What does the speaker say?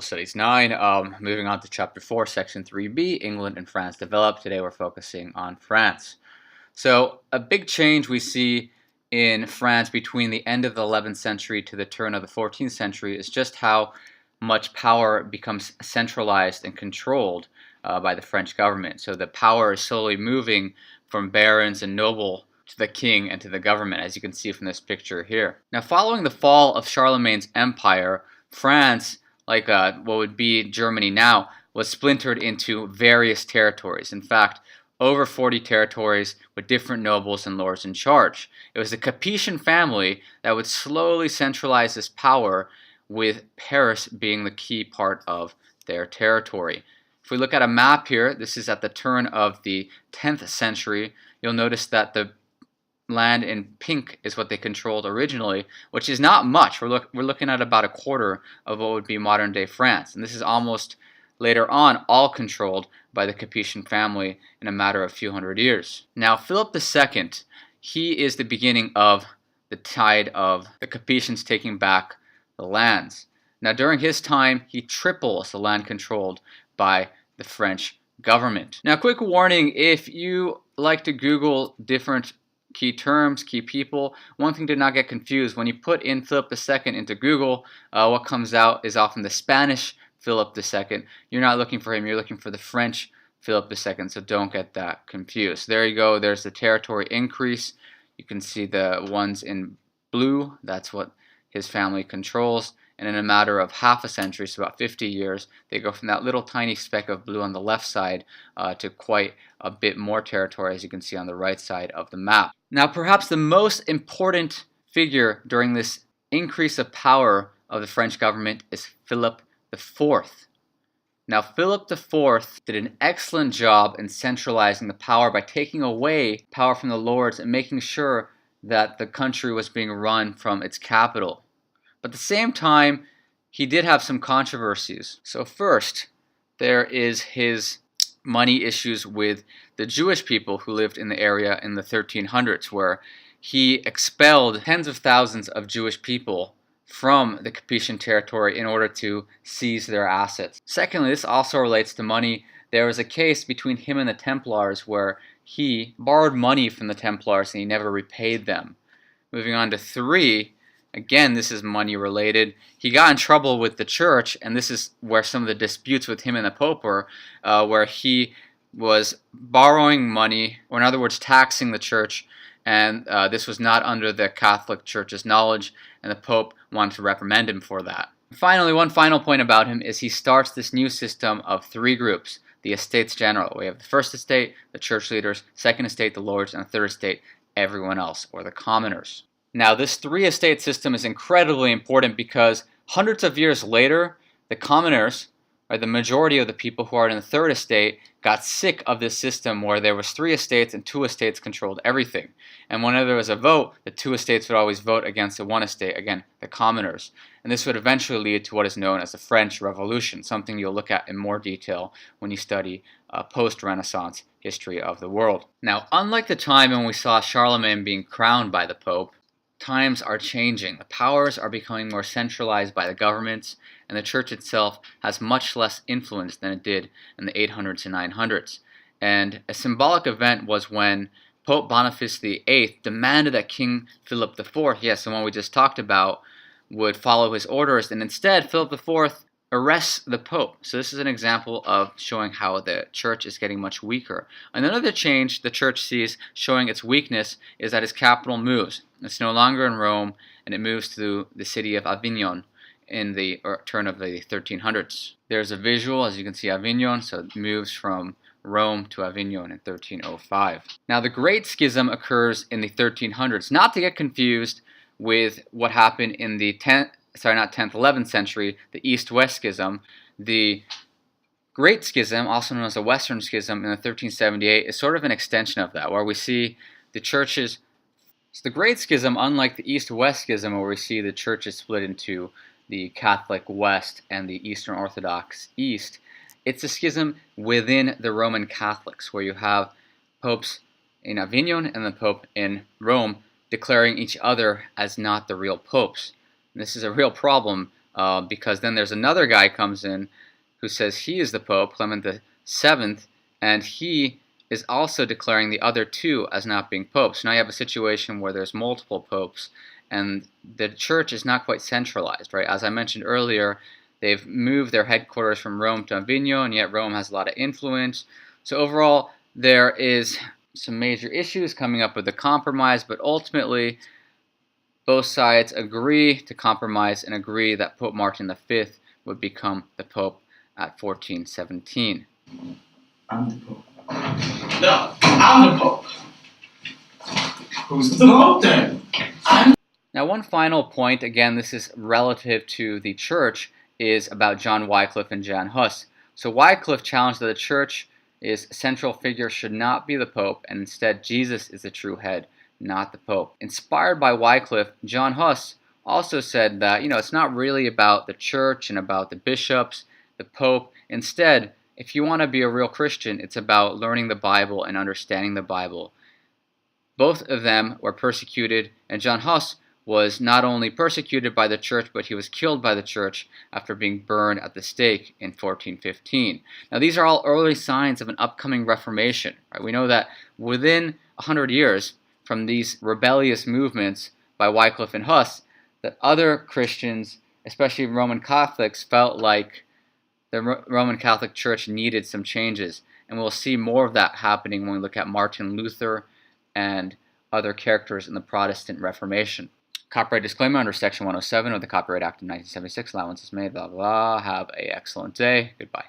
Studies 9. Moving on to Chapter 4, Section 3b, England and France developed. Today we're focusing on France. So a big change we see in France between the end of the 11th century to the turn of the 14th century is just how much power becomes centralized and controlled by the French government. So the power is slowly moving from barons and noble to the king and to the government, as you can see from this picture here. Now, following the fall of Charlemagne's empire, France, like what would be Germany now, was splintered into various territories. In fact, over 40 territories with different nobles and lords in charge. It was the Capetian family that would slowly centralize this power, with Paris being the key part of their territory. If we look at a map here, this is at the turn of the 10th century, you'll notice that the land in pink is what they controlled originally, which is not much. We're looking at about a quarter of what would be modern day France, and this is almost later on all controlled by the Capetian family in a matter of a few hundred years. Now Philip II, he is the beginning of the tide of the Capetians taking back the lands. Now during his time, he triples the land controlled by the French government. Now quick warning, if you like to Google different key terms, key people, one thing to not get confused: when you put in Philip II into Google, what comes out is often the Spanish Philip II. You're not looking for him, you're looking for the French Philip II, so don't get that confused. There you go, there's the territory increase. You can see the ones in blue, that's what his family controls. And in a matter of half a century, so about 50 years, they go from that little tiny speck of blue on the left side to quite a bit more territory, as you can see on the right side of the map. Now, perhaps the most important figure during this increase of power of the French government is Philip IV. Now, Philip IV did an excellent job in centralizing the power by taking away power from the lords and making sure that the country was being run from its capital. But at the same time, he did have some controversies. So first, there is his money issues with the Jewish people who lived in the area in the 1300s, where he expelled tens of thousands of Jewish people from the Capetian territory in order to seize their assets. Secondly, this also relates to money. There was a case between him and the Templars where he borrowed money from the Templars and he never repaid them. Moving on to 3, again, this is money related. He got in trouble with the church, and this is where some of the disputes with him and the Pope were, where he was borrowing money, or in other words, taxing the church, and this was not under the Catholic Church's knowledge, and the Pope wanted to reprimand him for that. Finally, one final point about him is he starts this new system of 3 groups, the Estates General. We have the First Estate, the church leaders; Second Estate, the lords; and the Third Estate, everyone else, or the commoners. Now, this 3-estate system is incredibly important because hundreds of years later, the commoners, or the majority of the people who are in the Third Estate, got sick of this system where there was 3 estates and 2 estates controlled everything. And whenever there was a vote, the 2 estates would always vote against the 1 estate, again, the commoners. And this would eventually lead to what is known as the French Revolution, something you'll look at in more detail when you study post-Renaissance history of the world. Now, unlike the time when we saw Charlemagne being crowned by the Pope, times are changing. The powers are becoming more centralized by the governments, and the church itself has much less influence than it did in the 800s and 900s. And a symbolic event was when Pope Boniface VIII demanded that King Philip IV, yes, the one we just talked about, would follow his orders, and instead Philip IV arrests the Pope. So this is an example of showing how the church is getting much weaker. Another change the church sees showing its weakness is that its capital moves. It's no longer in Rome, and it moves to the city of Avignon in the turn of the 1300s. There's a visual, as you can see, Avignon, so it moves from Rome to Avignon in 1305. Now, the Great Schism occurs in the 1300s, not to get confused with what happened in the 11th century, the East-West Schism. The Great Schism, also known as the Western Schism in 1378, is sort of an extension of that, where we see the churches. So the Great Schism, unlike the East-West Schism, where we see the churches split into the Catholic West and the Eastern Orthodox East, it's a schism within the Roman Catholics, where you have popes in Avignon and the Pope in Rome declaring each other as not the real popes. And this is a real problem because then there's another guy comes in who says he is the Pope, Clement the Seventh, and he is also declaring the other two as not being popes. Now you have a situation where there's multiple popes, and the church is not quite centralized, right? As I mentioned earlier, they've moved their headquarters from Rome to Avignon, and yet Rome has a lot of influence. So overall, there is some major issues coming up with the compromise, but ultimately, both sides agree to compromise and agree that Pope Martin V would become the Pope at 1417. I'm the Pope. No, I'm the Pope. Who's the Pope then? Now, one final point, again, this is relative to the church, is about John Wycliffe and Jan Hus. So Wycliffe challenged that the church's central figure should not be the Pope, and instead Jesus is the true head, not the Pope. Inspired by Wycliffe, John Hus also said that, it's not really about the church and about the bishops, the Pope. Instead, if you want to be a real Christian, it's about learning the Bible and understanding the Bible. Both of them were persecuted, and John Hus was not only persecuted by the church, but he was killed by the church after being burned at the stake in 1415. Now, these are all early signs of an upcoming Reformation. Right? We know that within 100 years from these rebellious movements by Wycliffe and Hus, that other Christians, especially Roman Catholics, felt like the Roman Catholic Church needed some changes. And we'll see more of that happening when we look at Martin Luther and other characters in the Protestant Reformation. Copyright disclaimer under Section 107 of the Copyright Act of 1976. Allowance is made, blah, blah, blah. Have an excellent day. Goodbye.